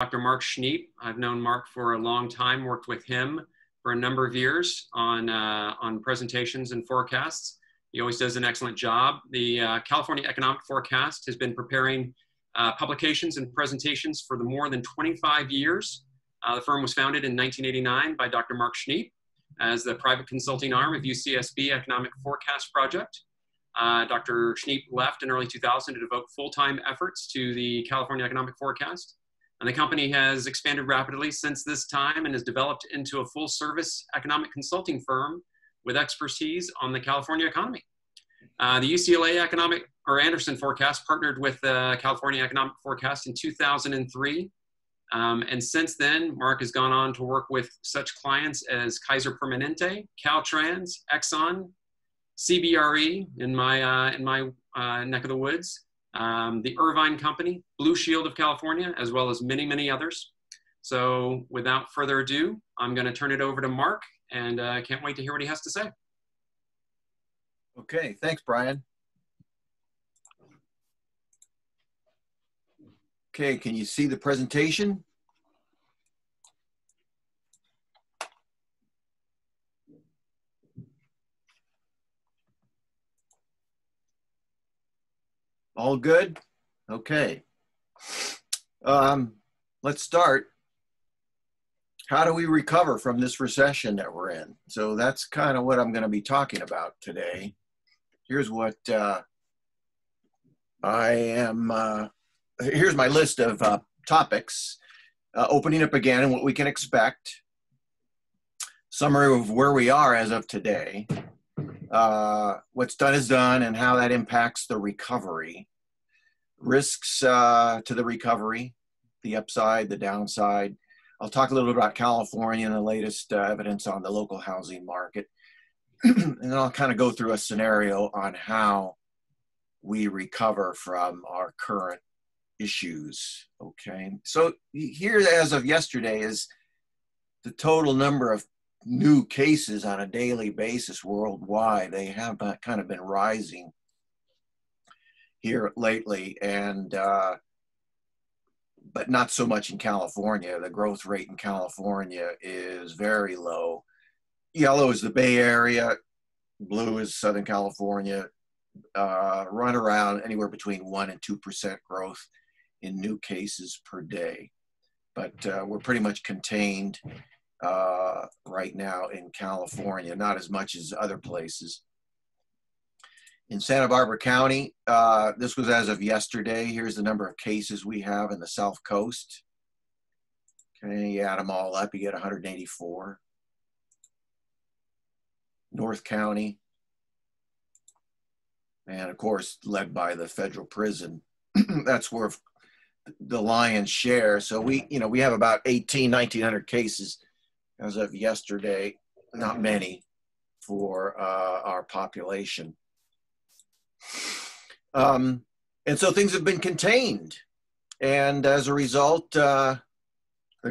Dr. Mark Schneipp. I've known Mark for a long time, worked with him for a number of years on presentations and forecasts. He always does an excellent job. The California Economic Forecast has been preparing publications and presentations for the more than 25 years. The firm was founded in 1989 by Dr. Mark Schneipp as the private consulting arm of UCSB Economic Forecast Project. Dr. Schneipp left in early 2000 to devote full-time efforts to the California Economic Forecast. And the company has expanded rapidly since this time and has developed into a full-service economic consulting firm with expertise on the California economy. The UCLA Anderson Forecast partnered with the California Economic Forecast in 2003. And since then, Mark has gone on to work with such clients as Kaiser Permanente, Caltrans, Exxon, CBRE in my neck of the woods, the Irvine Company, Blue Shield of California, as well as many, many others. So without further ado, I'm going to turn it over to Mark, and I can't wait to hear what he has to say. Okay, thanks, Brian. Okay, can you see the presentation? All good? Okay. Let's start. How do we recover from this recession that we're in? So that's kind of what I'm going to be talking about today. Here's what here's my list of topics. Opening up again and what we can expect. Summary of where we are as of today. What's done is done and how that impacts the recovery. Risks to the recovery, the upside, the downside. I'll talk a little bit about California and the latest evidence on the local housing market. And then I'll kind of go through a scenario on how we recover from our current issues. Okay, so here as of yesterday is the total number of new cases on a daily basis worldwide. They have kind of been rising here lately, and but not so much in California. The growth rate in California is very low. Yellow is the Bay Area, blue is Southern California, run around anywhere between 1% and 2% growth in new cases per day. But we're pretty much contained right now in California, not as much as other places. In Santa Barbara County, this was as of yesterday. Here's the number of cases we have in the South Coast. Okay, you add them all up, you get 184. North County, and of course, led by the federal prison. That's where the lion's share. So we have about 1,900 cases as of yesterday, not many for our population. And so things have been contained. And as a result, the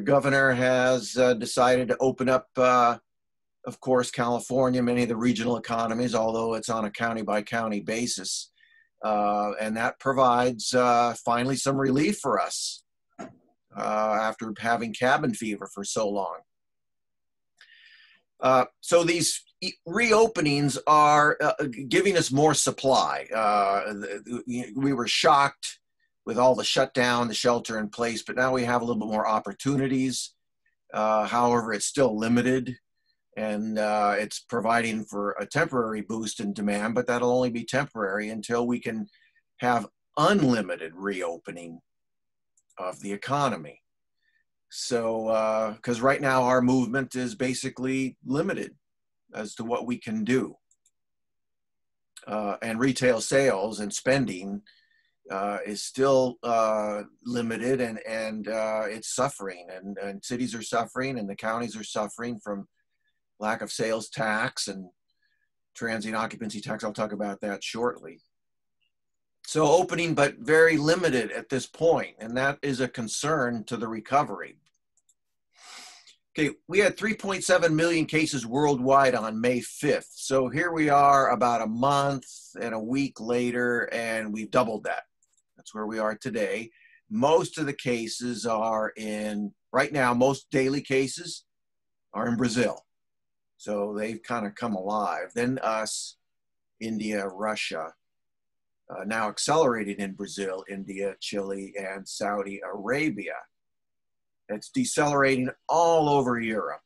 governor has decided to open up, of course, California, many of the regional economies, although it's on a county by county basis. And that provides finally some relief for us after having cabin fever for so long. So these reopenings are giving us more supply. We were shocked with all the shutdown, the shelter in place, but now we have a little bit more opportunities. However, it's still limited, and it's providing for a temporary boost in demand, but that'll only be temporary until we can have unlimited reopening of the economy. So, because right now our movement is basically limited as to what we can do. And retail sales and spending is still limited, and it's suffering, and cities are suffering, and the counties are suffering from lack of sales tax and transient occupancy tax. I'll talk about that shortly. So opening, but very limited at this point, and that is a concern to the recovery. Okay, we had 3.7 million cases worldwide on May 5th. So here we are about a month and a week later, and we've doubled that. That's where we are today. most of the cases are right now, most daily cases are in Brazil. So they've kind of come alive. Then us, India, Russia, now accelerated in Brazil, India, Chile, and Saudi Arabia. It's decelerating all over Europe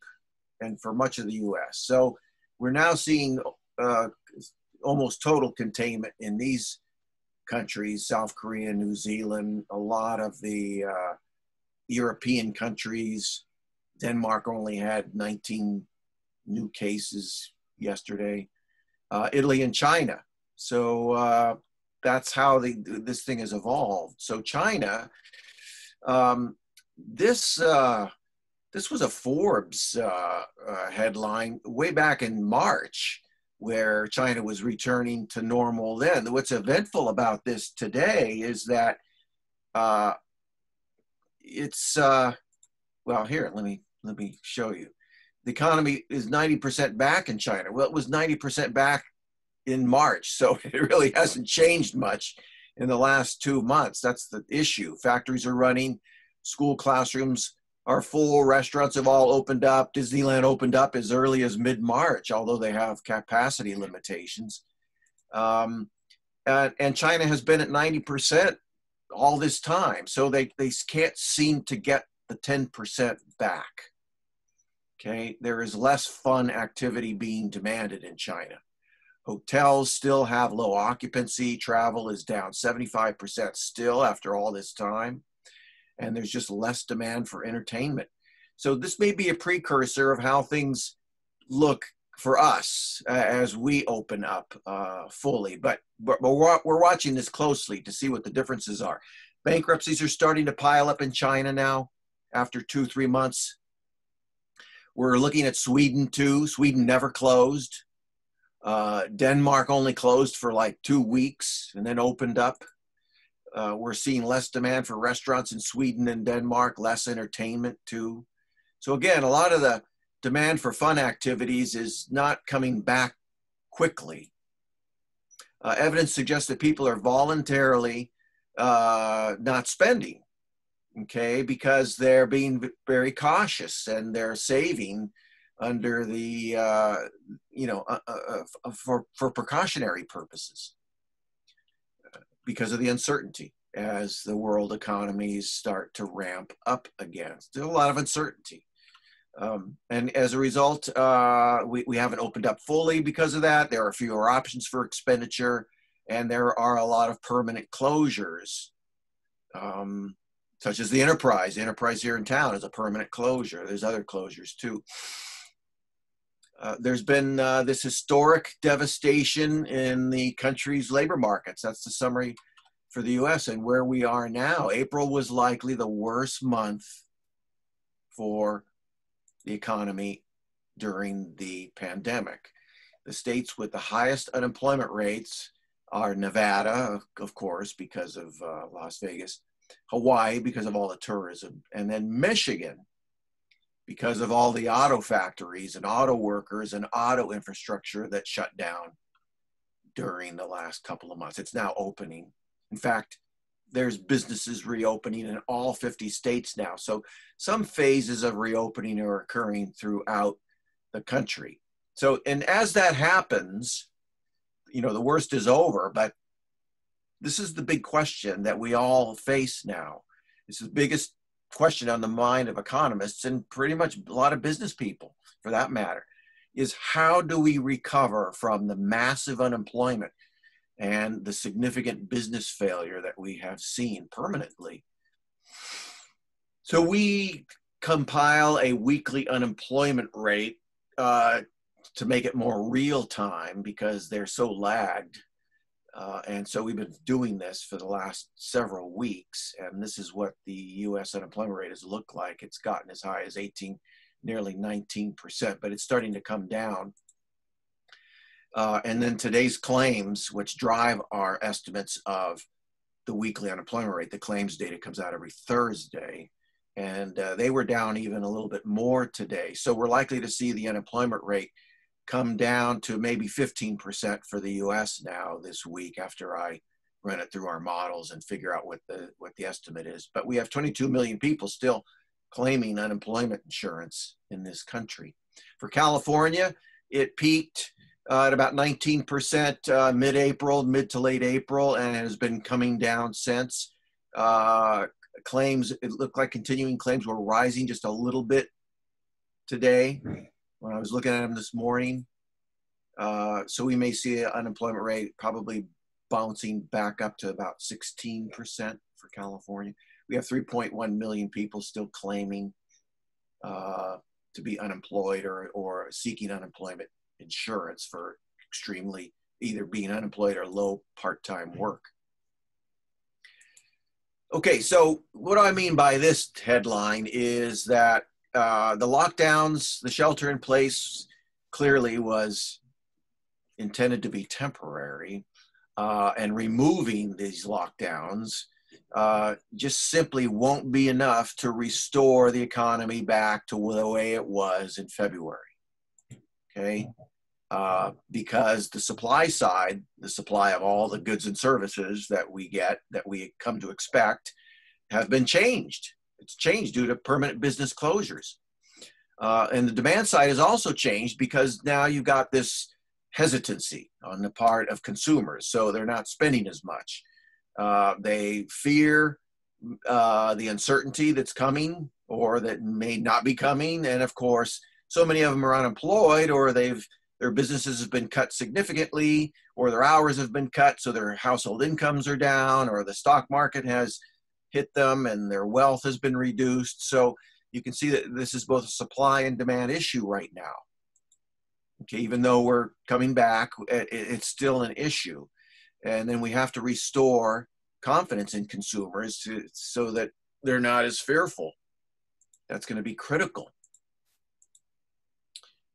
and for much of the US. So we're now seeing almost total containment in these countries, South Korea, New Zealand, a lot of the European countries. Denmark only had 19 new cases yesterday. Italy and China. So that's how this thing has evolved. So China, this was a Forbes headline way back in March, where China was returning to normal then. What's eventful about this today is that well, here, let me show you. The economy is 90% back in China. Well, it was 90% back in March, so it really hasn't changed much in the last 2 months. That's the issue. Factories are running, school classrooms are full, restaurants have all opened up. Disneyland opened up as early as mid-March, although they have capacity limitations. And China has been at 90% all this time, so they can't seem to get the 10% back. Okay, there is less fun activity being demanded in China. Hotels still have low occupancy. Travel is down 75% still after all this time. And there's just less demand for entertainment. So this may be a precursor of how things look for us as we open up fully. But we're watching this closely to see what the differences are. Bankruptcies are starting to pile up in China now after 2-3 months. We're looking at Sweden too. Sweden never closed. Denmark only closed for like 2 weeks and then opened up. We're seeing less demand for restaurants in Sweden and Denmark, less entertainment too. So again, a lot of the demand for fun activities is not coming back quickly. Evidence suggests that people are voluntarily not spending, okay, because they're being very cautious and they're saving under the, for precautionary purposes because of the uncertainty as the world economies start to ramp up again. Still a lot of uncertainty. And as a result, we haven't opened up fully because of that. There are fewer options for expenditure, and there are a lot of permanent closures, such as the Enterprise. The Enterprise here in town is a permanent closure. There's other closures too. There's been this historic devastation in the country's labor markets. That's the summary for the US and where we are now. April was likely the worst month for the economy during the pandemic. The states with the highest unemployment rates are Nevada, of course, because of Las Vegas, Hawaii, because of all the tourism, and then Michigan, because of all the auto factories and auto workers and auto infrastructure that shut down during the last couple of months. It's now opening. In fact, there's businesses reopening in all 50 states now. So some phases of reopening are occurring throughout the country. So, and as that happens, the worst is over, but this is the big question that we all face now. It's the biggest question on the mind of economists and pretty much a lot of business people, for that matter, is how do we recover from the massive unemployment and the significant business failure that we have seen permanently? So we compile a weekly unemployment rate to make it more real time because they're so lagged. And so we've been doing this for the last several weeks, and this is what the US unemployment rate has looked like. It's gotten as high as 18, nearly 19%, but it's starting to come down. And then today's claims, which drive our estimates of the weekly unemployment rate, the claims data comes out every Thursday, and they were down even a little bit more today. So we're likely to see the unemployment rate come down to maybe 15% for the US now this week after I run it through our models and figure out what the estimate is. But we have 22 million people still claiming unemployment insurance in this country. For California, it peaked at about 19% mid-April, mid to late April, and has been coming down since. Claims, it looked like continuing claims were rising just a little bit today when I was looking at them this morning. So we may see an unemployment rate probably bouncing back up to about 16% for California. We have 3.1 million people still claiming to be unemployed or seeking unemployment insurance for extremely either being unemployed or low part-time work. Okay, so what do I mean by this headline is that the lockdowns, the shelter in place clearly was intended to be temporary, and removing these lockdowns just simply won't be enough to restore the economy back to the way it was in February, okay? Because the supply side, the supply of all the goods and services that we get, that we come to expect, have been changed. It's changed due to permanent business closures. And the demand side has also changed because now you've got this hesitancy on the part of consumers, so they're not spending as much. They fear the uncertainty that's coming or that may not be coming, and of course, so many of them are unemployed, or their businesses have been cut significantly, or their hours have been cut, so their household incomes are down, or the stock market has hit them and their wealth has been reduced. So you can see that this is both a supply and demand issue right now. Okay, even though we're coming back, it's still an issue. And then we have to restore confidence in consumers so that they're not as fearful. That's going to be critical.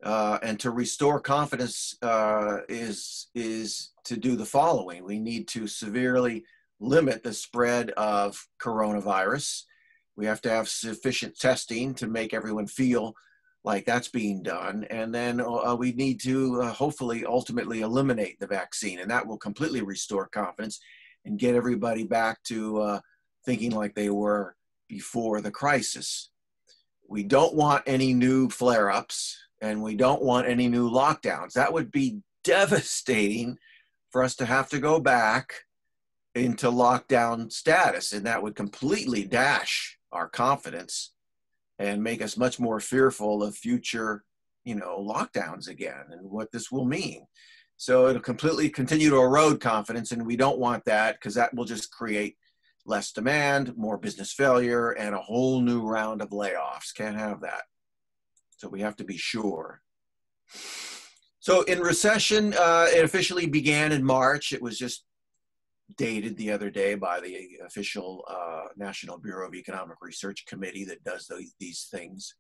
And to restore confidence is to do the following. We need to severely limit the spread of coronavirus. We have to have sufficient testing to make everyone feel like that's being done. And then we need to hopefully ultimately eliminate the vaccine, and that will completely restore confidence and get everybody back to thinking like they were before the crisis. We don't want any new flare-ups, and we don't want any new lockdowns. That would be devastating for us to have to go back into lockdown status, and that would completely dash our confidence and make us much more fearful of future, lockdowns again and what this will mean. So it'll completely continue to erode confidence, and we don't want that, because that will just create less demand, more business failure, and a whole new round of layoffs. Can't have that. So we have to be sure. So in recession, it officially began in March. It was just dated the other day by the official National Bureau of Economic Research Committee that does these things.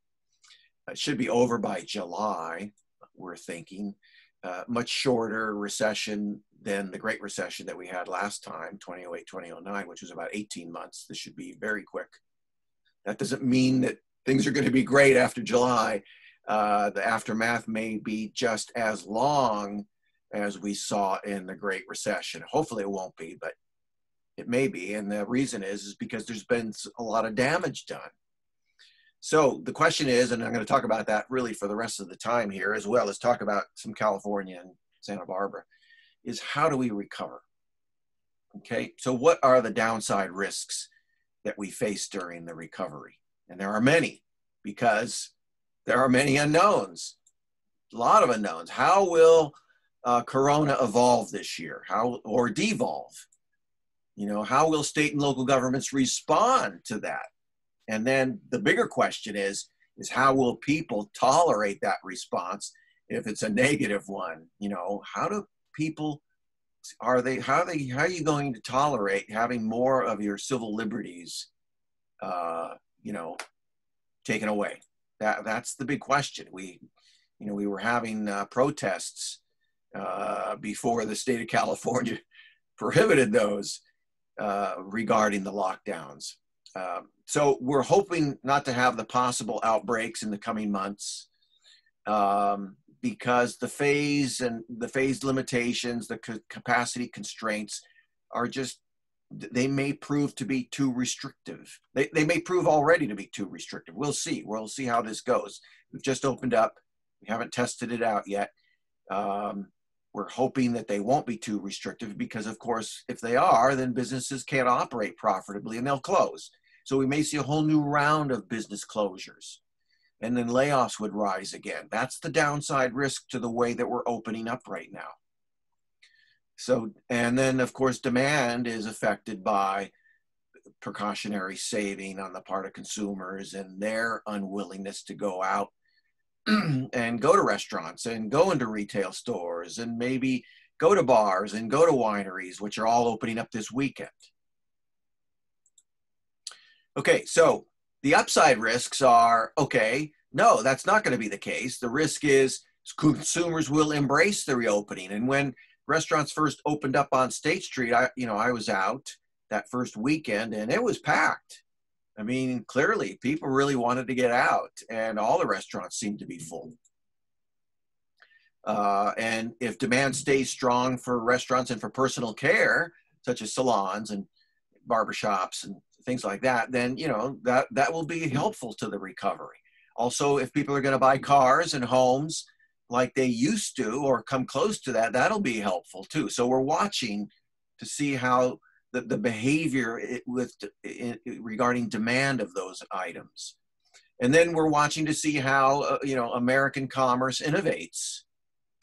It should be over by July, we're thinking. Much shorter recession than the Great Recession that we had last time, 2008, 2009, which was about 18 months. This should be very quick. That doesn't mean that things are going to be great after July. The aftermath may be just as long as we saw in the Great Recession. Hopefully it won't be, but it may be. And the reason is because there's been a lot of damage done. So the question is, and I'm going to talk about that really for the rest of the time here, as well as talk about some California and Santa Barbara, is how do we recover? Okay, so what are the downside risks that we face during the recovery? And there are many, because there are many unknowns, a lot of unknowns. How will Corona evolve this year? Or devolve? How will state and local governments respond to that? And then the bigger question is how will people tolerate that response if it's a negative one? How do people, how are you going to tolerate having more of your civil liberties, taken away? That's the big question. We were having protests before the state of California prohibited those regarding the lockdowns. So we're hoping not to have the possible outbreaks in the coming months because the phase limitations, the capacity constraints are just, they may prove to be too restrictive. They may prove already to be too restrictive. We'll see. We'll see how this goes. We've just opened up. We haven't tested it out yet. We're hoping that they won't be too restrictive because, of course, if they are, then businesses can't operate profitably and they'll close. So we may see a whole new round of business closures, and then layoffs would rise again. That's the downside risk to the way that we're opening up right now. So, and then of course, demand is affected by precautionary saving on the part of consumers and their unwillingness to go out and go to restaurants and go into retail stores and maybe go to bars and go to wineries, which are all opening up this weekend. Okay, so the upside risks are, okay, no, that's not going to be the case. The risk is consumers will embrace the reopening. And when restaurants first opened up on State Street, I was out that first weekend and it was packed. I mean, clearly people really wanted to get out and all the restaurants seemed to be full. And if demand stays strong for restaurants and for personal care, such as salons and barbershops and things like that, then, that will be helpful to the recovery. Also, if people are going to buy cars and homes like they used to or come close to that, that'll be helpful too. So we're watching to see how the behavior regarding demand of those items. And then we're watching to see how, American commerce innovates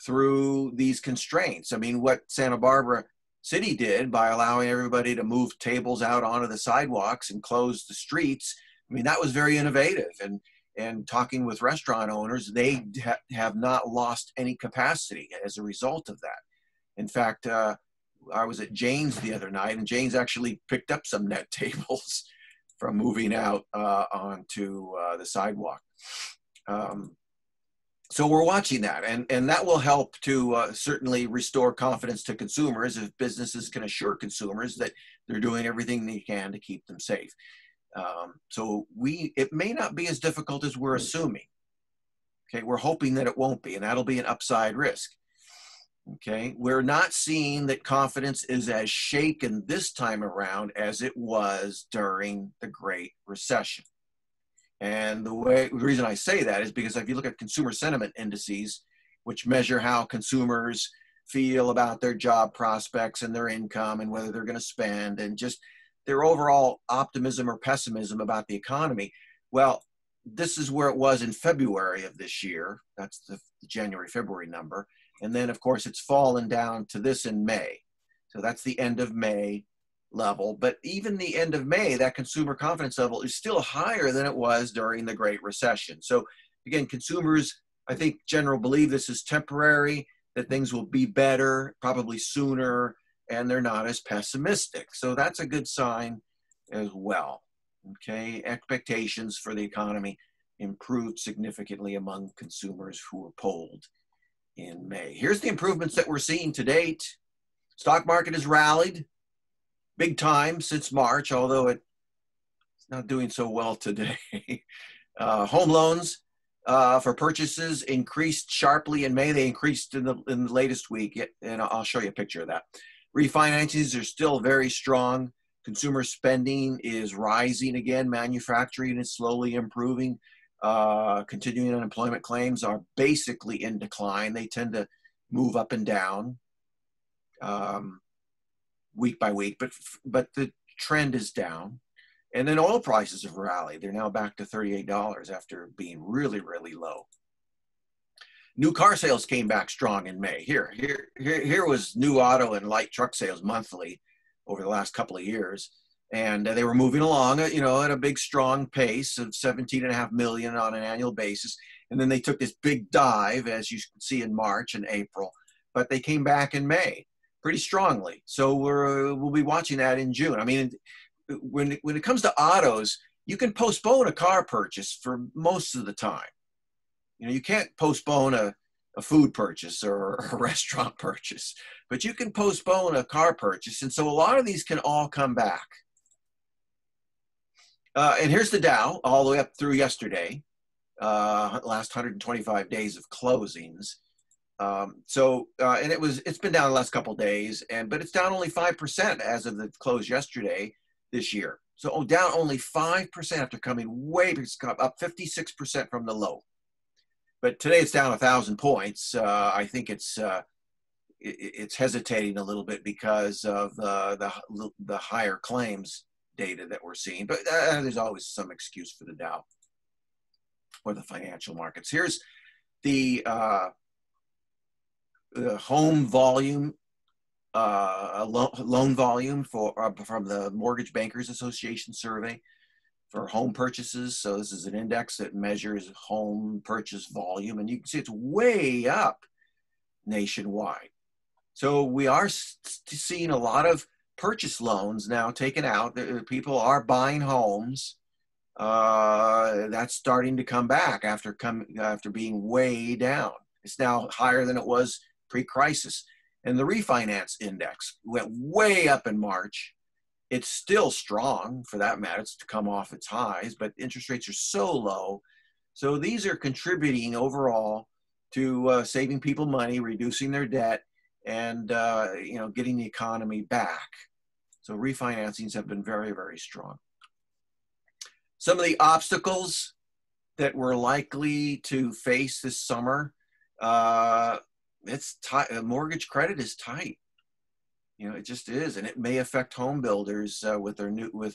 through these constraints. I mean, what Santa Barbara City did by allowing everybody to move tables out onto the sidewalks and close the streets, I mean, that was very innovative. And talking with restaurant owners, they have not lost any capacity as a result of that. In fact, I was at Jane's the other night, and Jane's actually picked up some net tables from moving out onto the sidewalk. So we're watching that, and that will help to certainly restore confidence to consumers if businesses can assure consumers that they're doing everything they can to keep them safe. So it may not be as difficult as we're assuming. Okay, we're hoping that it won't be, and that'll be an upside risk. Okay, we're not seeing that confidence is as shaken this time around as it was during the Great Recession. And the reason I say that is because if you look at consumer sentiment indices, which measure how consumers feel about their job prospects and their income and whether they're going to spend and just their overall optimism or pessimism about the economy, well, this is where it was in February of this year. That's the January-February number. And then, of course, it's fallen down to this in May. So that's the end of May level. But even the end of May, that consumer confidence level is still higher than it was during the Great Recession. So again, consumers, I think, generally believe this is temporary, that things will be better, probably sooner, and they're not as pessimistic. So that's a good sign as well. Okay, expectations for the economy improved significantly among consumers who were polled in May. Here's the improvements that we're seeing to date. Stock market has rallied big time since March, although it's not doing so well today. Home loans for purchases increased sharply in May. They increased in the latest week, and I'll show you a picture of that. Refinances are still very strong. Consumer spending is rising again. Manufacturing is slowly improving. Continuing unemployment claims are basically in decline. They tend to move up and down week by week, but the trend is down. And then oil prices have rallied. They're now back to $38 after being really, really low. New car sales came back strong in May. Here was new auto and light truck sales monthly over the last couple of years. And they were moving along, at a big, strong pace of 17.5 million on an annual basis. And then they took this big dive, as you can see, in March and April. But they came back in May pretty strongly. So we'll be watching that in June. I mean, when it comes to autos, you can postpone a car purchase for most of the time. You can't postpone a food purchase or a restaurant purchase, but you can postpone a car purchase. And so a lot of these can all come back. And here's the Dow all the way up through yesterday, last 125 days of closings. And it's been down the last couple of days, but it's down only 5% as of the close yesterday this year. So down only 5% after coming up 56% from the low. But today it's down 1,000 points. I think it's hesitating a little bit because of the higher claims data that we're seeing. But there's always some excuse for the Dow or the financial markets. Here's the home volume, loan volume from the Mortgage Bankers Association survey for home purchases. So this is an index that measures home purchase volume, and you can see it's way up nationwide. So we are seeing a lot of purchase loans now taken out. People are buying homes. That's starting to come back after being way down. It's now higher than it was pre-crisis. And the refinance index went way up in March. It's still strong for that matter. It's to come off its highs, but interest rates are so low. So these are contributing overall to saving people money, reducing their debt, and getting the economy back. So refinancings have been very, very strong. Some of the obstacles that we're likely to face this summer, it's tight. Mortgage credit is tight. It just is, and it may affect home builders with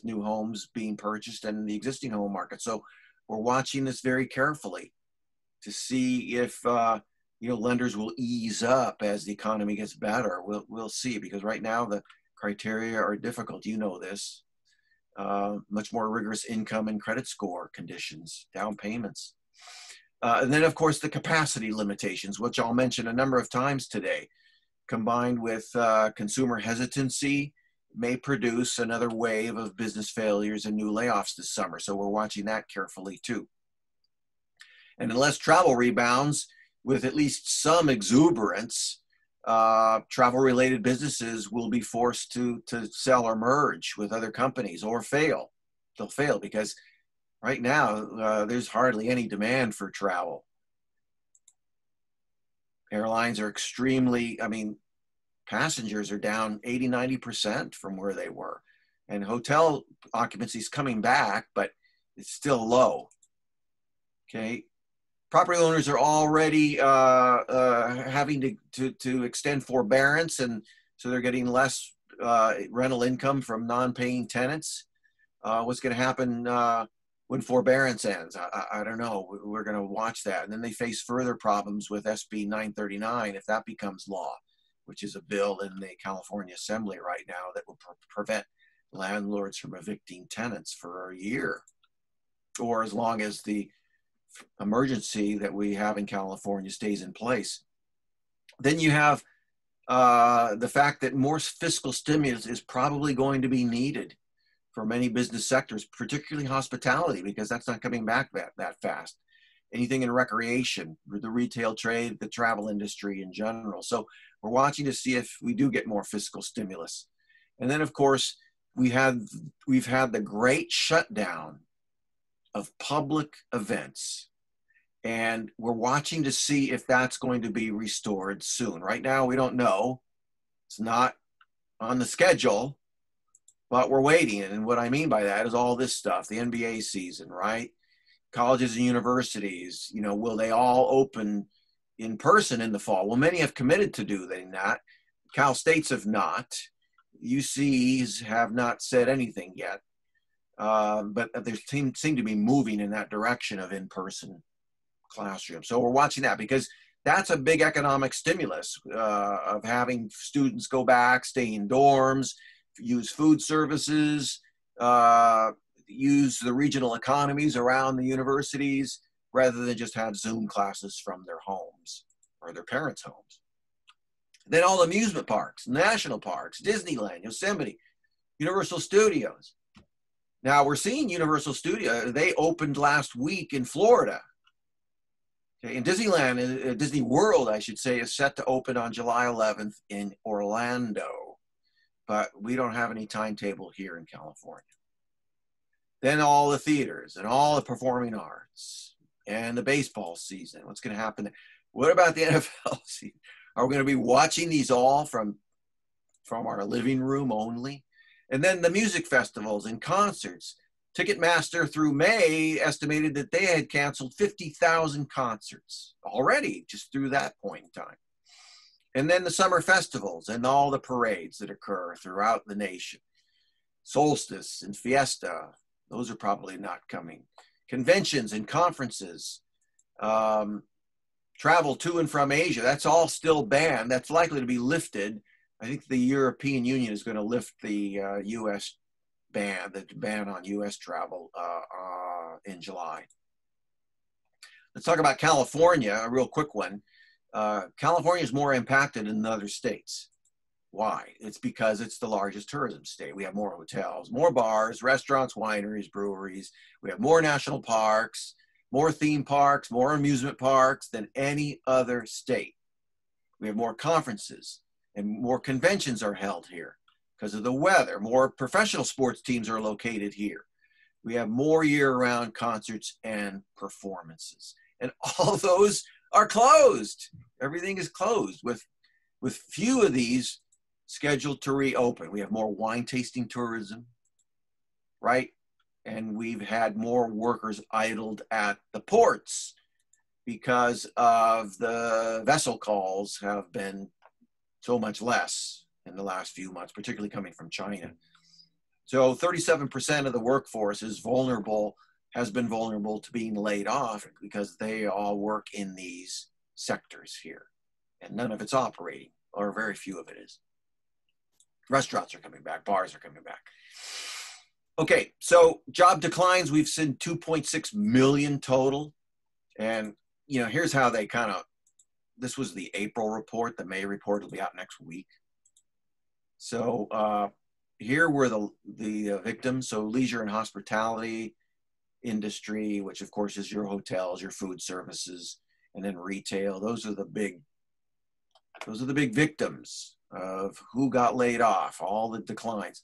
new homes being purchased and the existing home market. So we're watching this very carefully to see if lenders will ease up as the economy gets better. We'll see, because right now the criteria are difficult. This. Much more rigorous income and credit score conditions, down payments. And then, of course, the capacity limitations, which I'll mention a number of times today, combined with consumer hesitancy, may produce another wave of business failures and new layoffs this summer. So we're watching that carefully too. And unless travel rebounds with at least some exuberance, travel-related businesses will be forced to sell or merge with other companies or fail. They'll fail because right now there's hardly any demand for travel. Airlines are passengers are down 80–90% from where they were. And hotel occupancy is coming back, but it's still low. Okay. Property owners are already having to extend forbearance, and so they're getting less rental income from non-paying tenants. What's going to happen when forbearance ends? I don't know. We're going to watch that. And then they face further problems with SB 939 if that becomes law, which is a bill in the California Assembly right now that will prevent landlords from evicting tenants for a year, or as long as the emergency that we have in California stays in place. Then you have the fact that more fiscal stimulus is probably going to be needed for many business sectors, particularly hospitality, because that's not coming back that fast. Anything in recreation, the retail trade, the travel industry in general. So we're watching to see if we do get more fiscal stimulus. And then, of course, we've had the great shutdown of public events, and we're watching to see if that's going to be restored soon. Right now, we don't know. It's not on the schedule, but we're waiting. And what I mean by that is all this stuff, the NBA season, right? Colleges and universities, will they all open in person in the fall? Well, many have committed to doing that. Cal States have not. UCs have not said anything yet. But they seem to be moving in that direction of in-person classrooms. So we're watching that because that's a big economic stimulus of having students go back, stay in dorms, use food services, use the regional economies around the universities rather than just have Zoom classes from their homes or their parents' homes. Then all amusement parks, national parks, Disneyland, Yosemite, Universal Studios. Now we're seeing Universal Studios, they opened last week in Florida. Okay, and Disneyland, Disney World, I should say, is set to open on July 11th in Orlando. But we don't have any timetable here in California. Then all the theaters and all the performing arts and the baseball season. What's going to happen? What about the NFL? Are we going to be watching these all from our living room only? And then the music festivals and concerts. Ticketmaster through May estimated that they had canceled 50,000 concerts already just through that point in time. And then the summer festivals and all the parades that occur throughout the nation. Solstice and Fiesta, those are probably not coming. Conventions and conferences, travel to and from Asia, that's all still banned. That's likely to be lifted. I think the European Union is going to lift the U.S. the ban on U.S. travel in July. Let's talk about California, a real quick one. California is more impacted than the other states. Why? It's because it's the largest tourism state. We have more hotels, more bars, restaurants, wineries, breweries. We have more national parks, more theme parks, more amusement parks than any other state. We have more conferences and more conventions are held here because of the weather. More professional sports teams are located here. We have more year-round concerts and performances. And all those are closed. Everything is closed with few of these scheduled to reopen. We have more wine tasting tourism, right? And we've had more workers idled at the ports because of the vessel calls have been so much less in the last few months, particularly coming from China. So 37% of the workforce is vulnerable, has been vulnerable to being laid off because they all work in these sectors here. And none of it's operating, or very few of it is. Restaurants are coming back, bars are coming back. Okay, so job declines, we've seen 2.6 million total. And, you know, here's how they kind of, this was the April report. The May report will be out next week. So here were the victims. So leisure and hospitality industry, which of course is your hotels, your food services, and then retail. Those are the big victims of who got laid off, all the declines.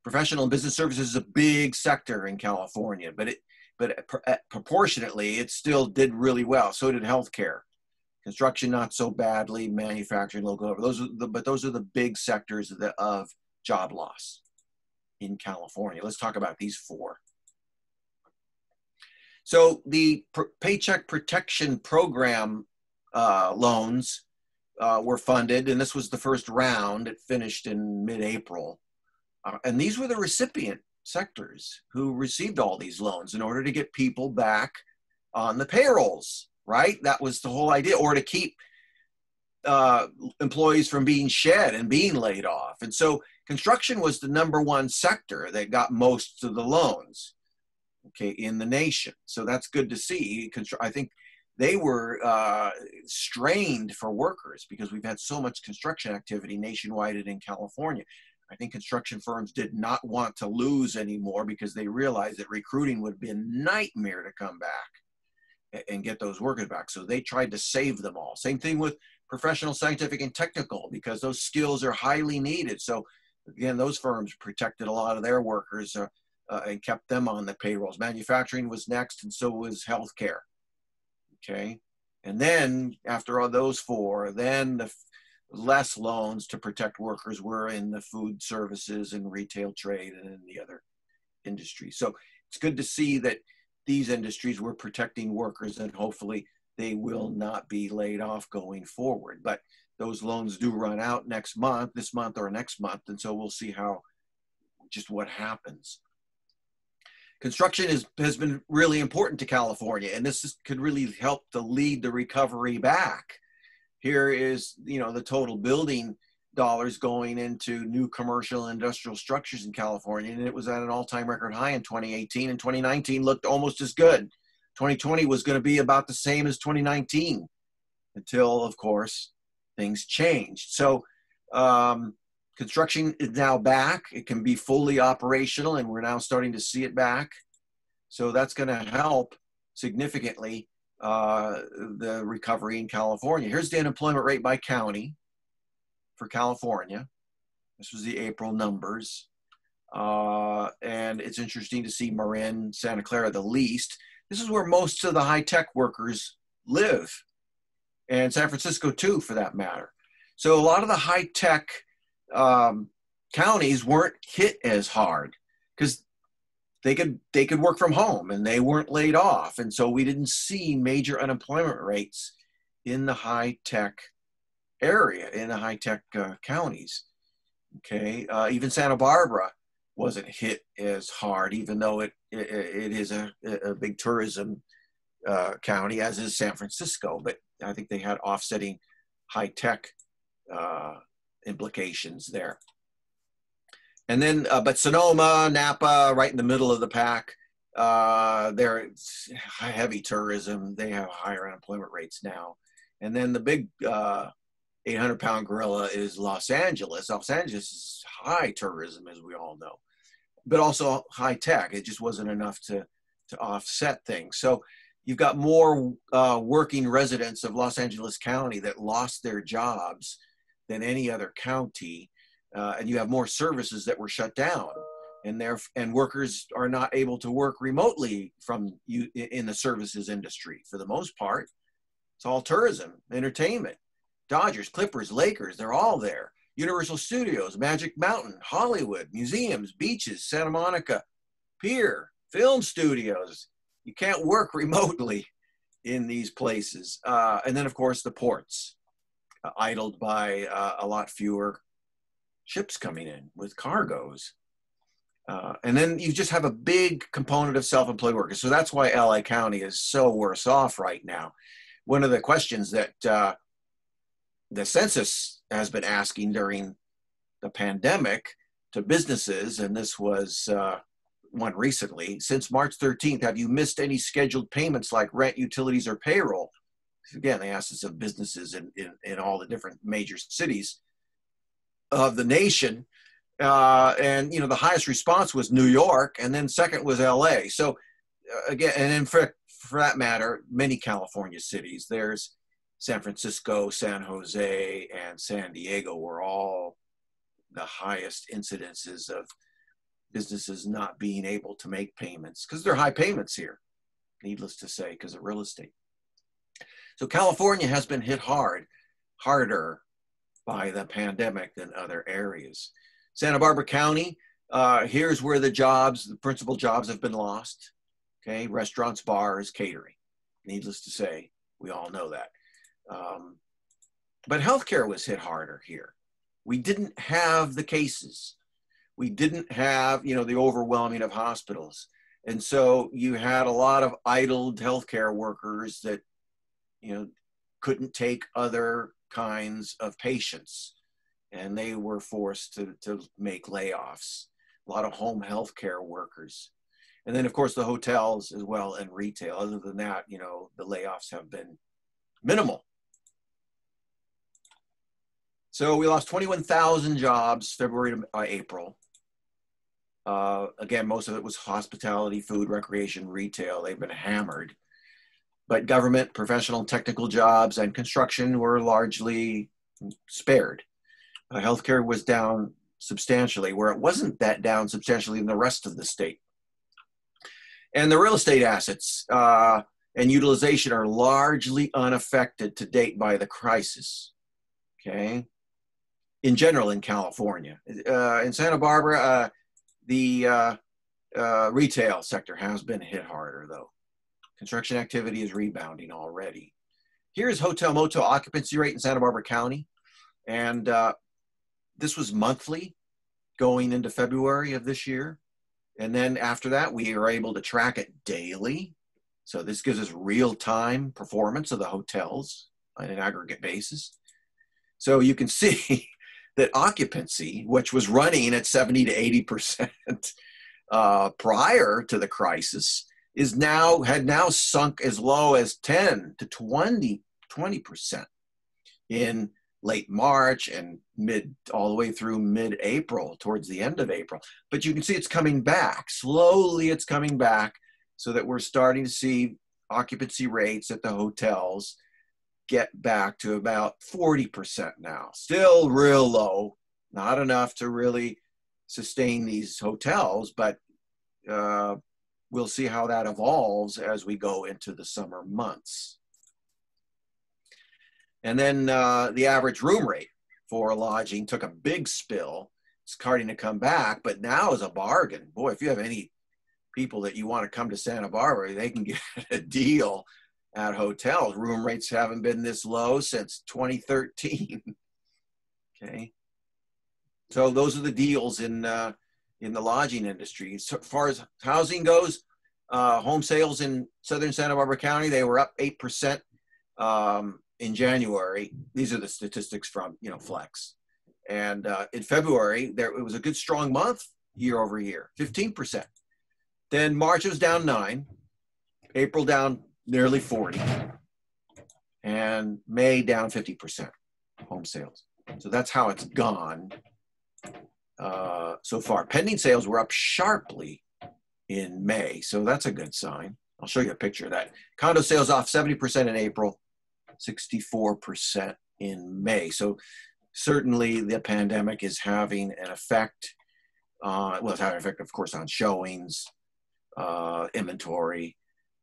Professional and business services is a big sector in California, but proportionately, it still did really well. So did healthcare. Construction, not so badly. Manufacturing, local. Those are the big sectors of job loss in California. Let's talk about these four. So the Paycheck Protection Program loans were funded, and this was the first round. It finished in mid-April. And these were the recipient sectors who received all these loans in order to get people back on the payrolls, right? That was the whole idea, or to keep employees from being shed and being laid off. And so construction was the #1 sector that got most of the loans, okay, in the nation. So that's good to see. I think they were strained for workers because we've had so much construction activity nationwide and in California. I think construction firms did not want to lose anymore because they realized that recruiting would be a nightmare to come back and get those workers back. So they tried to save them all. Same thing with professional, scientific, and technical, because those skills are highly needed. So again, those firms protected a lot of their workers and kept them on the payrolls. Manufacturing was next, and so was healthcare. Okay. And then after all those four, then the less loans to protect workers were in the food services and retail trade and in the other industries. So it's good to see that these industries were protecting workers, and hopefully they will not be laid off going forward. But those loans do run out next month, this month or next month. And so we'll see what happens. Construction has been really important to California, and this could really help to lead the recovery back. Here is, the total building dollars going into new commercial and industrial structures in California, and it was at an all-time record high in 2018, and 2019 looked almost as good. 2020 was going to be about the same as 2019 until, of course, things changed. So construction is now back. It can be fully operational, and we're now starting to see it back. So that's going to help significantly the recovery in California. Here's the unemployment rate by county for California. This was the April numbers. And it's interesting to see Marin, Santa Clara the least. This is where most of the high-tech workers live. and San Francisco too, for that matter. So a lot of the high-tech counties weren't hit as hard because they could work from home and they weren't laid off. And so we didn't see major unemployment rates in the high-tech area, in the high-tech counties. Okay, even Santa Barbara wasn't hit as hard, even though it is a big tourism county, as is San Francisco. But I think they had offsetting high-tech implications there. And then, but Sonoma, Napa, right in the middle of the pack, they're heavy tourism. They have higher unemployment rates now. And then the big 800-pound gorilla is Los Angeles. Los Angeles is high tourism, as we all know, but also high tech. It just wasn't enough to offset things. So you've got more working residents of Los Angeles County that lost their jobs than any other county. And you have more services that were shut down, and workers are not able to work remotely in the services industry for the most part. It's all tourism, entertainment. Dodgers, Clippers, Lakers, they're all there. Universal Studios, Magic Mountain, Hollywood, museums, beaches, Santa Monica, Pier, film studios. You can't work remotely in these places. And then, of course, the ports, idled by a lot fewer ships coming in with cargoes. And then you just have a big component of self-employed workers. So that's why LA County is so worse off right now. One of the questions that the census has been asking during the pandemic to businesses, and this was one recently, since March 13th, have you missed any scheduled payments like rent, utilities, or payroll? Again, they asked this of businesses in all the different major cities of the nation. And, the highest response was New York, and then second was LA. So again, and then for that matter, many California cities, there's San Francisco, San Jose, and San Diego were all the highest incidences of businesses not being able to make payments because they're high payments here, needless to say, because of real estate. So California has been hit harder by the pandemic than other areas. Santa Barbara County, here's where the principal jobs have been lost. Okay, restaurants, bars, catering. Needless to say, we all know that. But healthcare was hit harder here. We didn't have the cases. We didn't have, the overwhelming of hospitals. And so you had a lot of idled healthcare workers that, couldn't take other kinds of patients. And they were forced to make layoffs. A lot of home healthcare workers. And then, of course, the hotels as well and retail. Other than that, the layoffs have been minimal. So we lost 21,000 jobs February to April. Again, most of it was hospitality, food, recreation, retail. They've been hammered. But government, professional, and technical jobs and construction were largely spared. Healthcare was down substantially, where it wasn't that down substantially in the rest of the state. And the real estate assets and utilization are largely unaffected to date by the crisis, okay? In general, in California. In Santa Barbara, the retail sector has been hit harder, though. Construction activity is rebounding already. Here's hotel motel occupancy rate in Santa Barbara County. And this was monthly going into February of this year. And then after that, we are able to track it daily. So this gives us real-time performance of the hotels on an aggregate basis. So you can see that occupancy, which was running at 70 to 80% prior to the crisis, had now sunk as low as 10 to 20% in late March and all the way through mid-April, towards the end of April. But you can see it's coming back. Slowly it's coming back, so that we're starting to see occupancy rates at the hotels get back to about 40% now. Still real low, not enough to really sustain these hotels, but we'll see how that evolves as we go into the summer months. And then the average room rate for lodging took a big spill. It's starting to come back, but now is a bargain. Boy, if you have any people that you want to come to Santa Barbara, they can get a deal at hotels. Room rates haven't been this low since 2013. Okay. So those are the deals in the lodging industry. So far as housing goes, home sales in southern Santa Barbara County, they were up 8% in January. These are the statistics from, Flex. And in February, it was a good strong month year over year, 15%. Then March was down 9, April down nearly 40, and May down 50% home sales. So that's how it's gone so far. Pending sales were up sharply in May, so that's a good sign. I'll show you a picture of that. Condo sales off 70% in April, 64% in May. So certainly the pandemic is having an effect. It's having an effect, of course, on showings, inventory,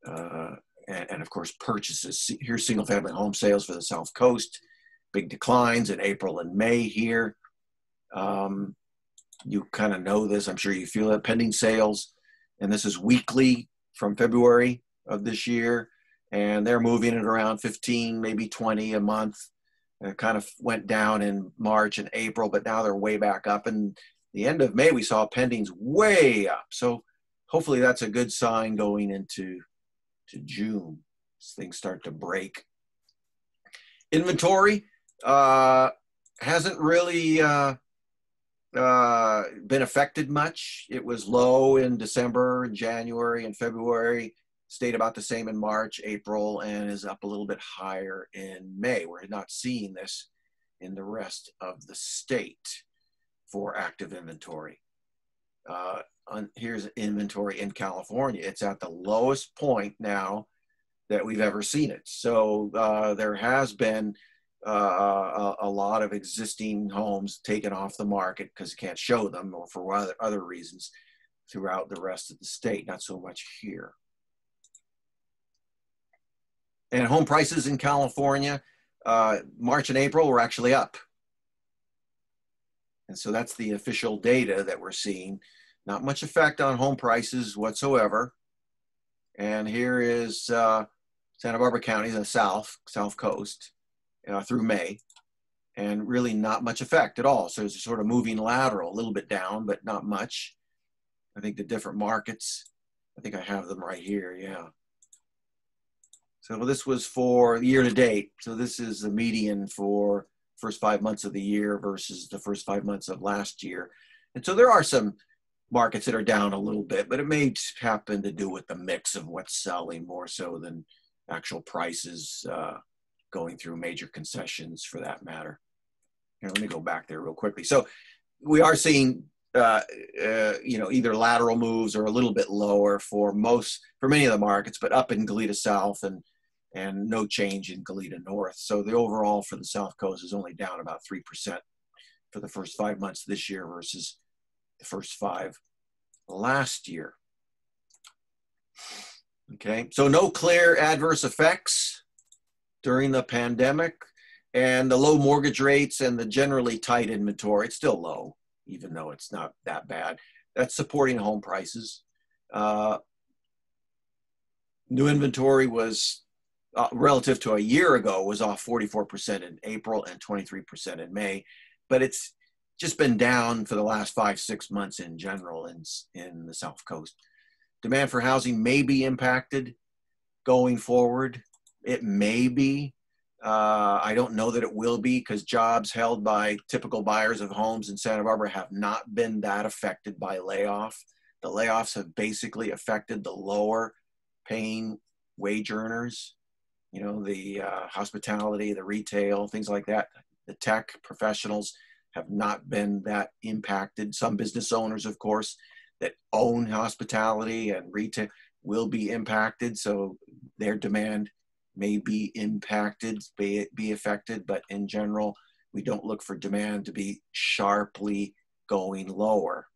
and of course purchases. Here's single-family home sales for the South Coast. Big declines in April and May here. You kind of know this. I'm sure you feel it. Pending sales, and this is weekly from February of this year, and they're moving it around 15, maybe 20 a month. And it kind of went down in March and April, but now they're way back up. And the end of May, we saw pendings way up. So hopefully that's a good sign going into June as things start to break. Inventory hasn't really been affected much. It was low in December, and January, and February, stayed about the same in March, April, and is up a little bit higher in May. We're not seeing this in the rest of the state for active inventory. Here's inventory in California. It's at the lowest point now that we've ever seen it. So there has been a lot of existing homes taken off the market because you can't show them or for other reasons throughout the rest of the state, not so much here. And home prices in California, March and April were actually up. And so that's the official data that we're seeing. Not much effect on home prices whatsoever. And here is Santa Barbara County, the South Coast, through May, and really not much effect at all. So it's sort of moving lateral, a little bit down, but not much. I think the different markets, I think I have them right here, yeah. So this was for year to date. So this is the median for first 5 months of the year versus the first 5 months of last year. And so there are some markets that are down a little bit, but it may happen to do with the mix of what's selling more so than actual prices going through major concessions for that matter. Here, let me go back there real quickly. So we are seeing either lateral moves or a little bit lower for many of the markets, but up in Goleta South and no change in Goleta North. So the overall for the South Coast is only down about 3% for the first 5 months this year versus the first 5 last year. Okay, so no clear adverse effects during the pandemic, and the low mortgage rates and the generally tight inventory, it's still low, even though it's not that bad. That's supporting home prices. New inventory was, relative to a year ago, was off 44% in April and 23% in May, but it's just been down for the last 5-6 months in general in the South Coast. Demand for housing may be impacted going forward. It may be. I don't know that it will be because jobs held by typical buyers of homes in Santa Barbara have not been that affected by layoff. The layoffs have basically affected the lower paying wage earners, the hospitality, the retail, things like that. The tech professionals have not been that impacted. Some business owners, of course, that own hospitality and retail will be impacted. So their demand may be impacted, be affected, but in general, we don't look for demand to be sharply going lower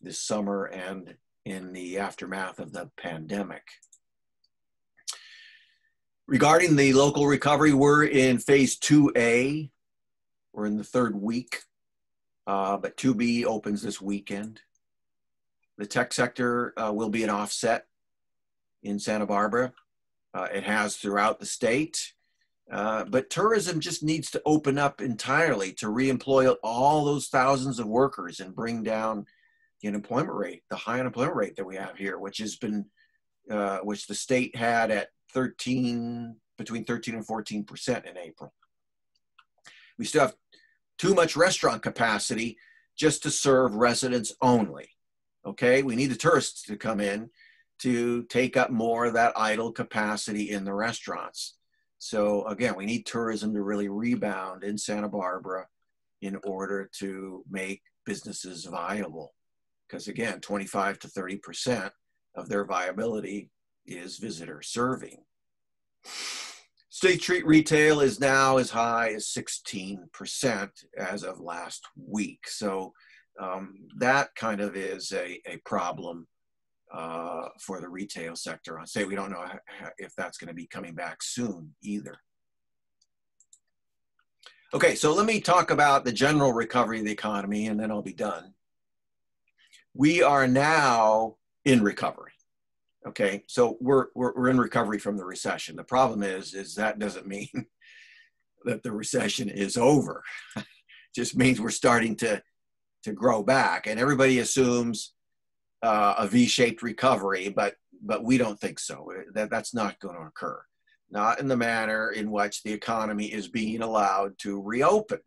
this summer and in the aftermath of the pandemic. Regarding the local recovery, we're in phase 2A. We're in the third week, but 2B opens this weekend. The tech sector will be an offset in Santa Barbara. It has throughout the state. But tourism just needs to open up entirely to reemploy all those thousands of workers and bring down the unemployment rate, the high unemployment rate that we have here, which has been, which the state had at between 13 and 14% in April. We still have too much restaurant capacity just to serve residents only. Okay, we need the tourists to come in to take up more of that idle capacity in the restaurants. So again, we need tourism to really rebound in Santa Barbara in order to make businesses viable. Because again, 25 to 30% of their viability is visitor serving. State Street retail is now as high as 16% as of last week. So that kind of is a problem for the retail sector. I'll say we don't know if that's going to be coming back soon either. Okay, so let me talk about the general recovery of the economy and then I'll be done. We are now in recovery. Okay, so we're in recovery from the recession. The problem is that doesn't mean that the recession is over. It just means we're starting to grow back, and everybody assumes a V-shaped recovery, but we don't think so. That's not going to occur. Not in the manner in which the economy is being allowed to reopen.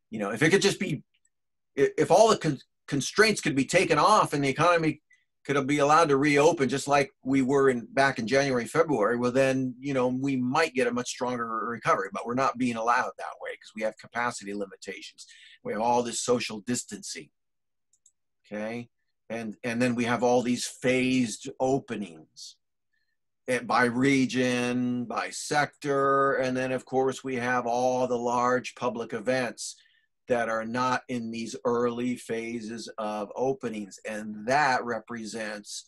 You know, if it could just be, if all the constraints could be taken off and the economy could be allowed to reopen just like we were back in January, February, well then, you know, we might get a much stronger recovery, but we're not being allowed that way because we have capacity limitations. We have all this social distancing, okay? And then we have all these phased openings by region, by sector, and then of course we have all the large public events that are not in these early phases of openings. And that represents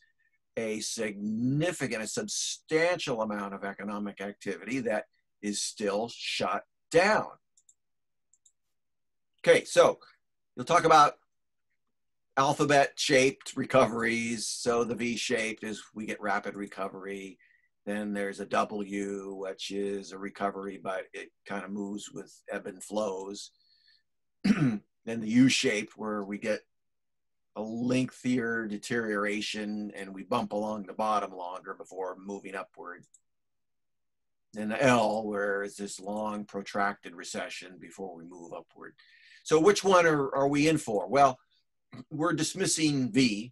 a significant, a substantial amount of economic activity that is still shut down. Okay, so you'll talk about alphabet-shaped recoveries. So the V-shaped is we get rapid recovery. Then there's a W, which is a recovery, but it kind of moves with ebb and flows. Then the U-shaped, where we get a lengthier deterioration and we bump along the bottom longer before moving upward. And the L, where it's this long protracted recession before we move upward. So which one are we in for? Well, we're dismissing V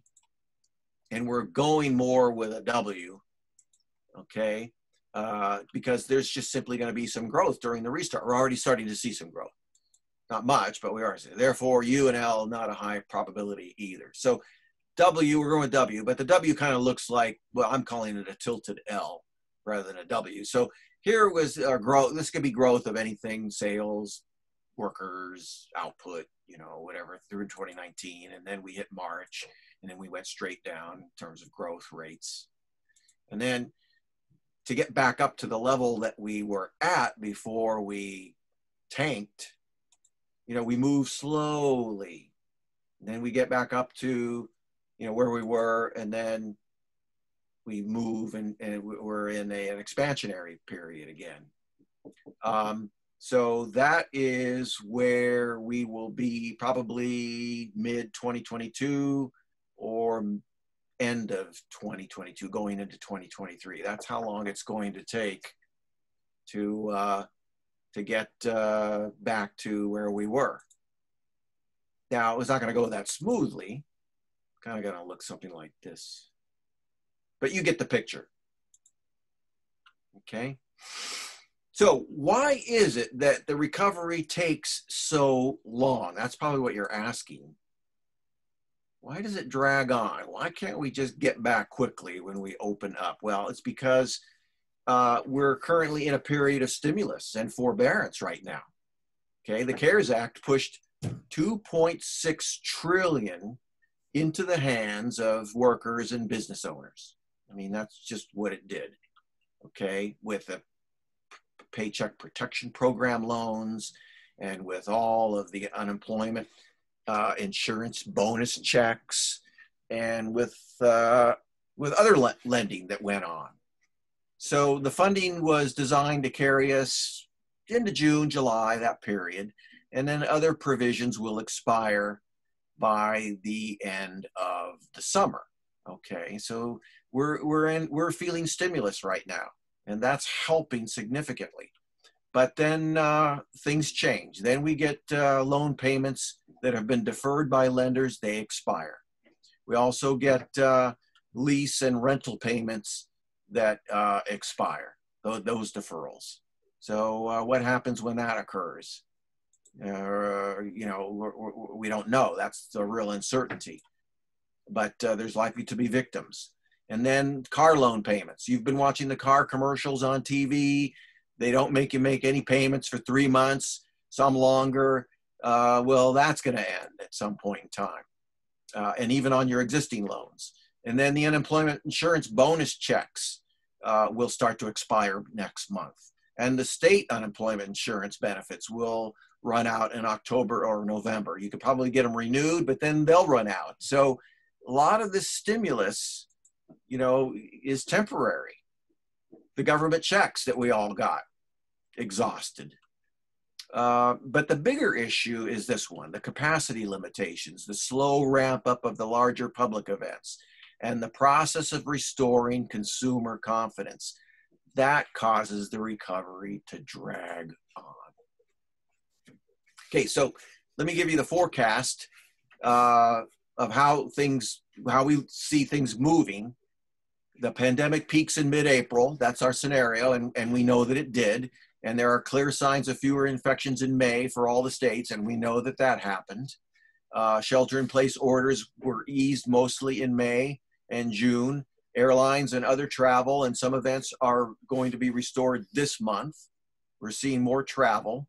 and we're going more with a W, okay? Because there's just simply going to be some growth during the restart. We're already starting to see some growth. Not much, but we are. Therefore, U and L, not a high probability either. So W, we're going with W, but the W kind of looks like, well, I'm calling it a tilted L rather than a W. So here was our growth. This could be growth of anything, sales, workers, output, you know, whatever, through 2019. And then we hit March, and then we went straight down in terms of growth rates. And then to get back up to the level that we were at before we tanked, you know, we move slowly. And then we get back up to, you know, where we were, and then we move and we're in an expansionary period again. So that is where we will be probably mid-2022 or end of 2022 going into 2023. That's how long it's going to take to get back to where we were. Now, it's not going to go that smoothly. Kind of going to look something like this. But you get the picture. Okay? So why is it that the recovery takes so long? That's probably what you're asking. Why does it drag on? Why can't we just get back quickly when we open up? Well, it's because we're currently in a period of stimulus and forbearance right now. Okay, the CARES Act pushed $2.6 trillion into the hands of workers and business owners. I mean, that's just what it did. Okay, with a Paycheck Protection Program loans and with all of the unemployment insurance bonus checks and with other lending that went on. So the funding was designed to carry us into June, July, that period, and then other provisions will expire by the end of the summer. Okay, so we're feeling stimulus right now, and that's helping significantly. But then things change. Then we get loan payments that have been deferred by lenders, they expire. We also get lease and rental payments that expire, those deferrals. So what happens when that occurs? You know, we don't know. That's a real uncertainty. But there's likely to be victims. And then car loan payments. You've been watching the car commercials on TV. They don't make you make any payments for 3 months, some longer. Well, that's going to end at some point in time, and even on your existing loans. And then the unemployment insurance bonus checks will start to expire next month. And the state unemployment insurance benefits will run out in October or November. You could probably get them renewed, but then they'll run out. So a lot of this stimulus, you know, is temporary. The government checks that we all got exhausted. But the bigger issue is this one, the capacity limitations, the slow ramp up of the larger public events, and the process of restoring consumer confidence. That causes the recovery to drag on. Okay, so let me give you the forecast of how we see things moving. The pandemic peaks in mid-April. That's our scenario, and we know that it did. And there are clear signs of fewer infections in May for all the states, and we know that that happened. Shelter-in-place orders were eased mostly in May and June. Airlines and other travel and some events are going to be restored this month. We're seeing more travel.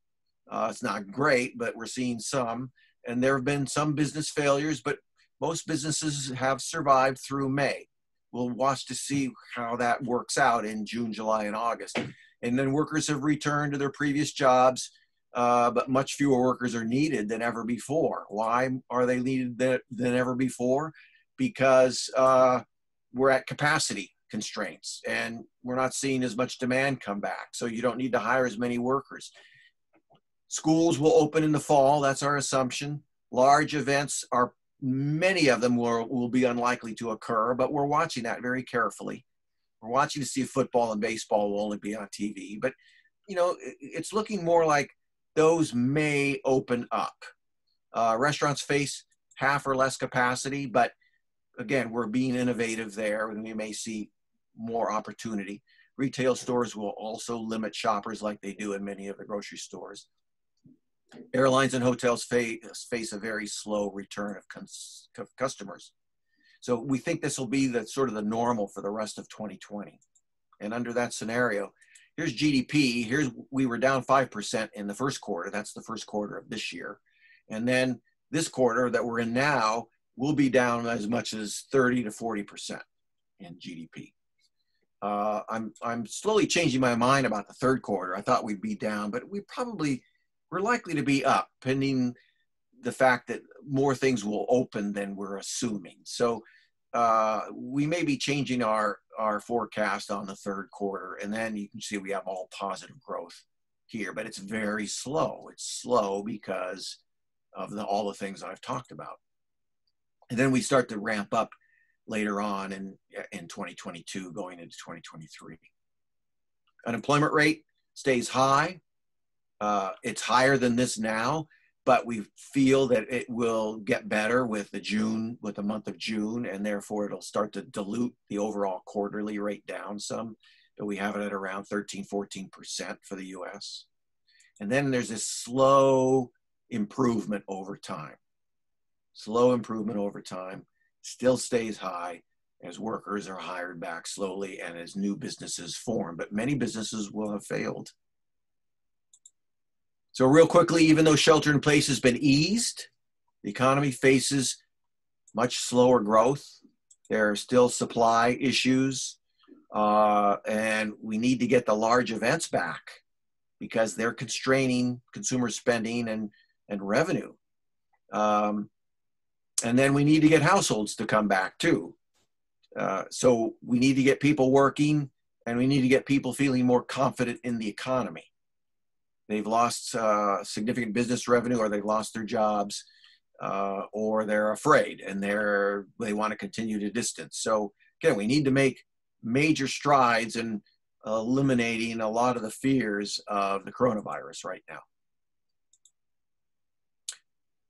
It's not great, but we're seeing some. And there have been some business failures, but most businesses have survived through May. We'll watch to see how that works out in June, July, and August. And then workers have returned to their previous jobs, but much fewer workers are needed than ever before. Why are they needed than ever before? Because we're at capacity constraints and we're not seeing as much demand come back. So you don't need to hire as many workers. Schools will open in the fall. That's our assumption. Large events many of them will be unlikely to occur, but we're watching that very carefully. We're watching to see if football and baseball will only be on TV, but you know, it's looking more like those may open up. Restaurants face half or less capacity, but again, we're being innovative there and we may see more opportunity. Retail stores will also limit shoppers like they do in many of the grocery stores. Airlines and hotels face a very slow return of customers. So we think this will be the sort of the normal for the rest of 2020. And under that scenario, here's GDP. We were down 5% in the first quarter. That's the first quarter of this year. And then this quarter that we're in now will be down as much as 30 to 40% in GDP. I'm slowly changing my mind about the third quarter. I thought we'd be down, but we're likely to be up, pending the fact that more things will open than we're assuming. So we may be changing our forecast on the third quarter, and then you can see we have all positive growth here, but it's very slow. It's slow because of all the things I've talked about. And then we start to ramp up later on in 2022, going into 2023. Unemployment rate stays high. It's higher than this now, but we feel that it will get better with the month of June, and therefore it'll start to dilute the overall quarterly rate down some. But we have it at around 13-14% for the US. And then there's this slow improvement over time. Slow improvement over time, still stays high as workers are hired back slowly and as new businesses form, but many businesses will have failed. So real quickly, even though shelter in place has been eased, the economy faces much slower growth. There are still supply issues, and we need to get the large events back. because they're constraining consumer spending and revenue. And then we need to get households to come back too. So we need to get people working, and we need to get people feeling more confident in the economy. They've lost significant business revenue, or they've lost their jobs, or they're afraid and they want to continue to distance. So again, we need to make major strides in eliminating a lot of the fears of the coronavirus right now.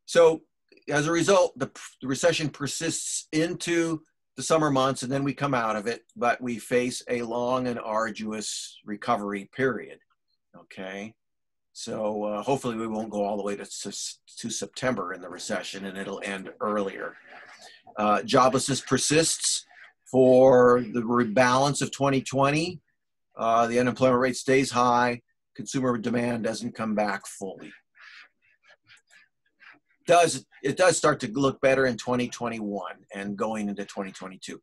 So as a result, the recession persists into the summer months, and then we come out of it, but we face a long and arduous recovery period. Okay. So hopefully we won't go all the way to September in the recession, and it'll end earlier. Joblessness persists for the rebalance of 2020. The unemployment rate stays high. Consumer demand doesn't come back fully. It does start to look better in 2021 and going into 2022.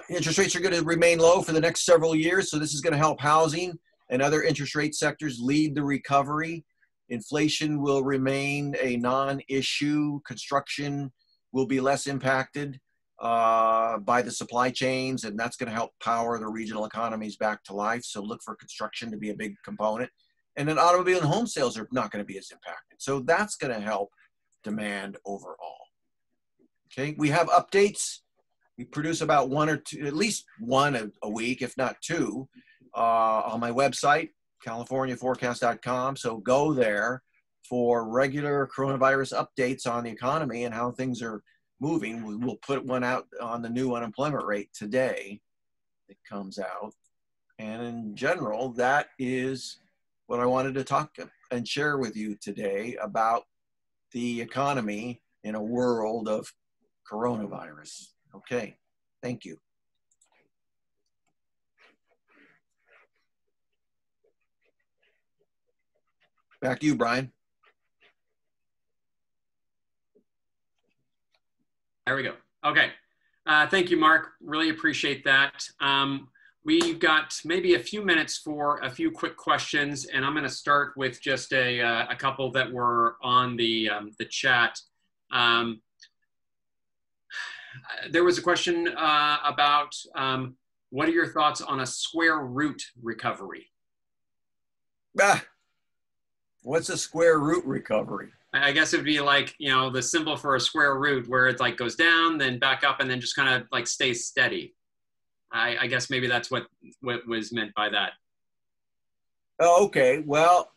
Interest rates are going to remain low for the next several years, so this is going to help housing and other interest rate sectors lead the recovery. Inflation will remain a non-issue. Construction will be less impacted by the supply chains, and that's going to help power the regional economies back to life. So look for construction to be a big component. And then automobile and home sales are not going to be as impacted. So that's going to help demand overall. Okay, we have updates. We produce about one or two, at least one a week, if not two, on my website, californiaforecast.com. So go there for regular coronavirus updates on the economy and how things are moving. We'll put one out on the new unemployment rate today. It comes out. And in general, that is what I wanted to talk and share with you today about the economy in a world of coronavirus. Okay, thank you. Back to you, Brian. There we go. Okay. Thank you, Mark. Really appreciate that. We've got maybe a few minutes for a few quick questions, and I'm going to start with just a couple that were on the chat. There was a question about what are your thoughts on a square root recovery? What's a square root recovery? I guess it would be like, you know, the symbol for a square root where it like goes down, then back up, and then just kind of like stays steady. I guess maybe that's what was meant by that. Oh, okay. Well,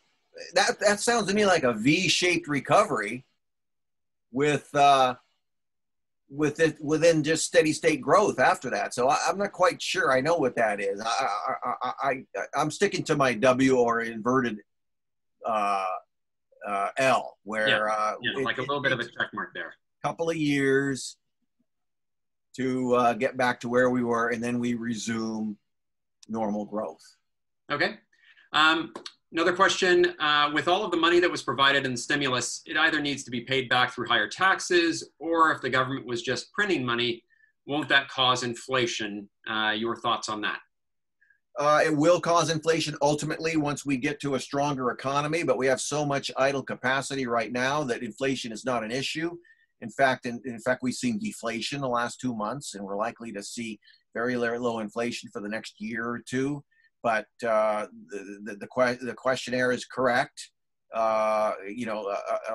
that sounds to me like a V-shaped recovery with it within just steady state growth after that. So I'm not quite sure I know what that is. I'm sticking to my W or inverted L, where like a little bit of a check mark there. Couple of years to get back to where we were, and then we resume normal growth. Okay. Another question, with all of the money that was provided in stimulus, it either needs to be paid back through higher taxes, or if the government was just printing money, won't that cause inflation? Your thoughts on that? It will cause inflation ultimately once we get to a stronger economy, but we have so much idle capacity right now that inflation is not an issue. In fact, we've seen deflation the last 2 months, and we're likely to see very low inflation for the next year or two. But the questionnaire is correct. A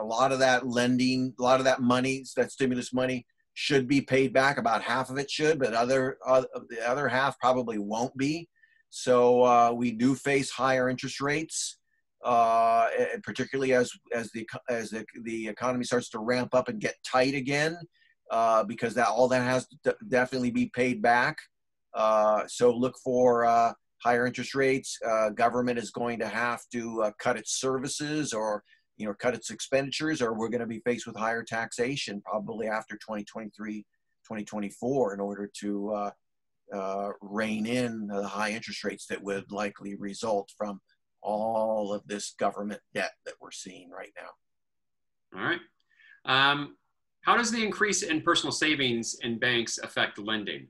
lot of that lending, a lot of that money, that stimulus money, should be paid back. About half of it should, but the other half probably won't be. So we do face higher interest rates, particularly as the economy starts to ramp up and get tight again, because all that has to definitely be paid back. So look for higher interest rates. Government is going to have to cut its services or cut its expenditures, or we're going to be faced with higher taxation probably after 2023, 2024 in order to rein in the high interest rates that would likely result from all of this government debt that we're seeing right now. All right. How does the increase in personal savings in banks affect lending?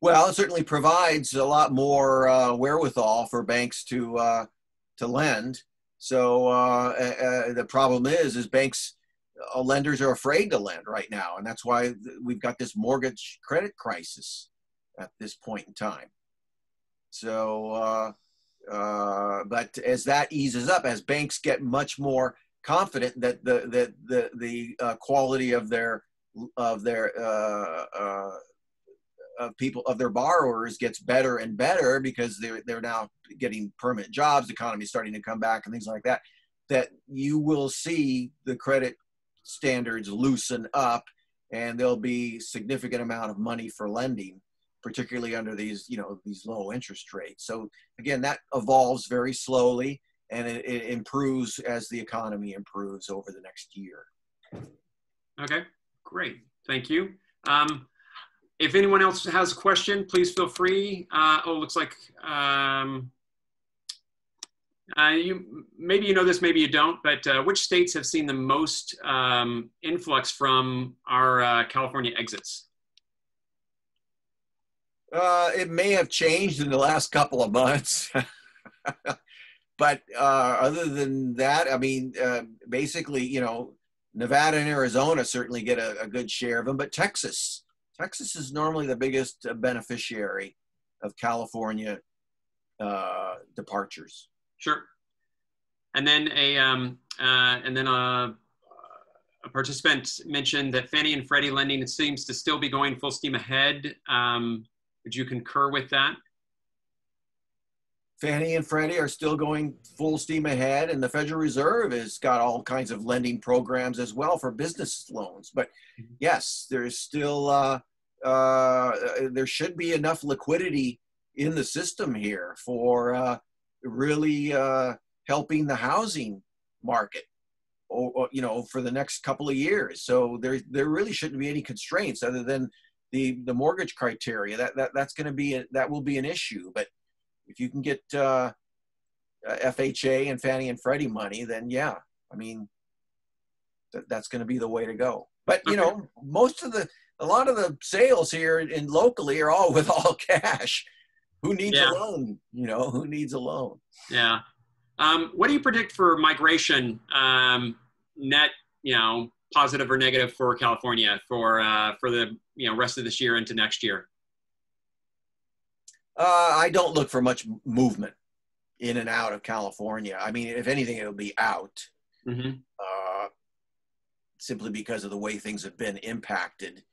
Well, it certainly provides a lot more wherewithal for banks to to lend. So the problem is banks, lenders are afraid to lend right now, and that's why we've got this mortgage credit crisis at this point in time. So, but as that eases up, as banks get much more confident that the quality of their borrowers gets better and better because they're now getting permanent jobs, the economy's starting to come back and things like that, that you will see the credit standards loosen up, and there'll be significant amount of money for lending, particularly under these low interest rates. So again, that evolves very slowly, and it improves as the economy improves over the next year. Okay, great, thank you. If anyone else has a question, please feel free. Looks like maybe you know this, maybe you don't, but which states have seen the most influx from our California exits? It may have changed in the last couple of months, but other than that, I mean, basically, Nevada and Arizona certainly get a good share of them, but Texas is normally the biggest beneficiary of California departures. Sure. And then a participant mentioned that Fannie and Freddie lending seems to still be going full steam ahead. Would you concur with that? Fannie and Freddie are still going full steam ahead, and the Federal Reserve has got all kinds of lending programs as well for business loans. But yes, there's still there should be enough liquidity in the system here for really helping the housing market, or for the next couple of years. So there really shouldn't be any constraints other than the mortgage criteria. That will be an issue. But if you can get FHA and Fannie and Freddie money, then yeah, I mean, that's going to be the way to go. But a lot of the sales here in locally are all with all cash. Who needs a loan? Who needs a loan? Yeah. What do you predict for migration, net, positive or negative for California for the rest of this year into next year? I don't look for much movement in and out of California. I mean, if anything, it'll be out, simply because of the way things have been impacted,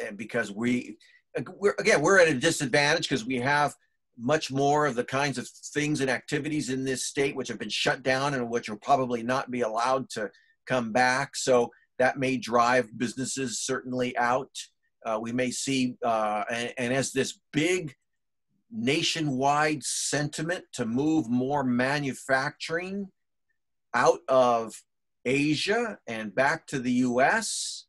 and because we're at a disadvantage because we have much more of the kinds of things and activities in this state which have been shut down and which will probably not be allowed to come back. So that may drive businesses certainly out. We may see, and as this big nationwide sentiment to move more manufacturing out of Asia and back to the US,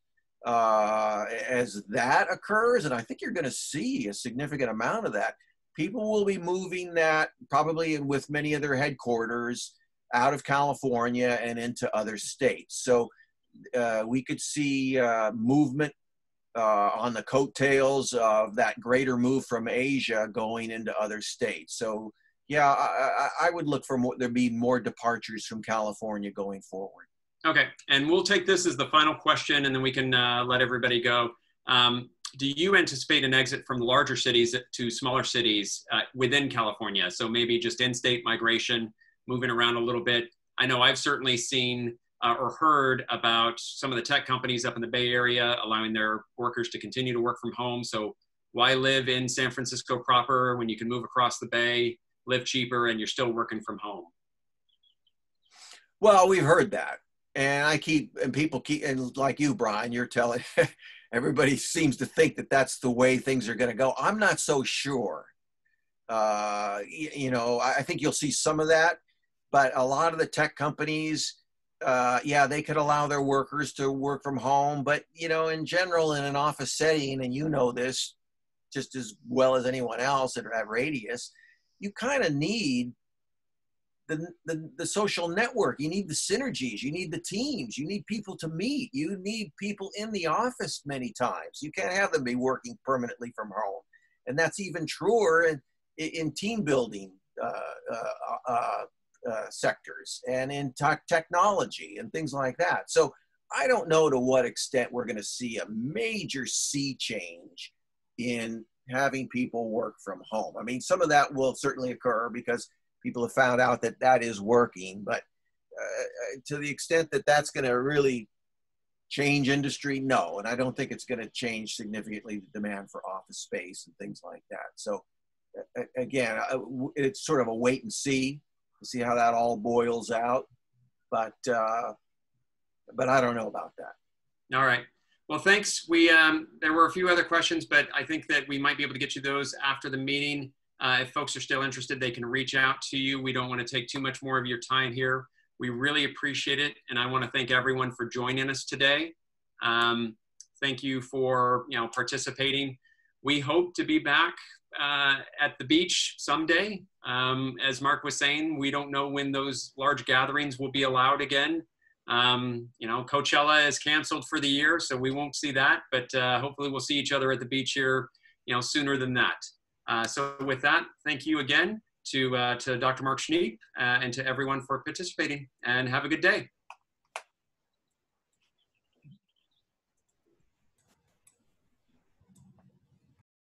as that occurs, and I think you're going to see a significant amount of that. People will be moving that probably with many of their headquarters out of California and into other states. So we could see movement on the coattails of that greater move from Asia going into other states. So yeah, I would look for there being more departures from California going forward. Okay, and we'll take this as the final question, and then we can let everybody go. Do you anticipate an exit from the larger cities to smaller cities within California? So maybe just in-state migration, moving around a little bit. I know I've certainly seen or heard about some of the tech companies up in the Bay Area allowing their workers to continue to work from home. So why live in San Francisco proper when you can move across the Bay, live cheaper, and you're still working from home? Well, we've heard that. And people keep, and like you, Brian, you're telling, everybody seems to think that that's the way things are going to go. I'm not so sure. I think you'll see some of that, but a lot of the tech companies, they could allow their workers to work from home, but in general, in an office setting, and this just as well as anyone else at Radius, you kind of need the social network. You need the synergies. You need the teams. You need people to meet. You need people in the office many times. You can't have them be working permanently from home. And that's even truer in team building sectors and in technology and things like that. So I don't know to what extent we're going to see a major sea change in having people work from home. I mean, some of that will certainly occur because people have found out that that is working, but to the extent that that's going to really change industry, no. And I don't think it's going to change significantly the demand for office space and things like that. So again, it's sort of a wait and see to see how that all boils out. But I don't know about that. All right. Well, thanks. There were a few other questions, but I think that we might be able to get you those after the meeting. If folks are still interested, they can reach out to you. We don't want to take too much more of your time here. We really appreciate it. And I want to thank everyone for joining us today. Thank you for participating. We hope to be back at the beach someday. As Mark was saying, we don't know when those large gatherings will be allowed again. Coachella is canceled for the year, so we won't see that, but hopefully we'll see each other at the beach here, sooner than that. So with that, thank you again to Dr. Mark Schneipp and to everyone for participating, and have a good day.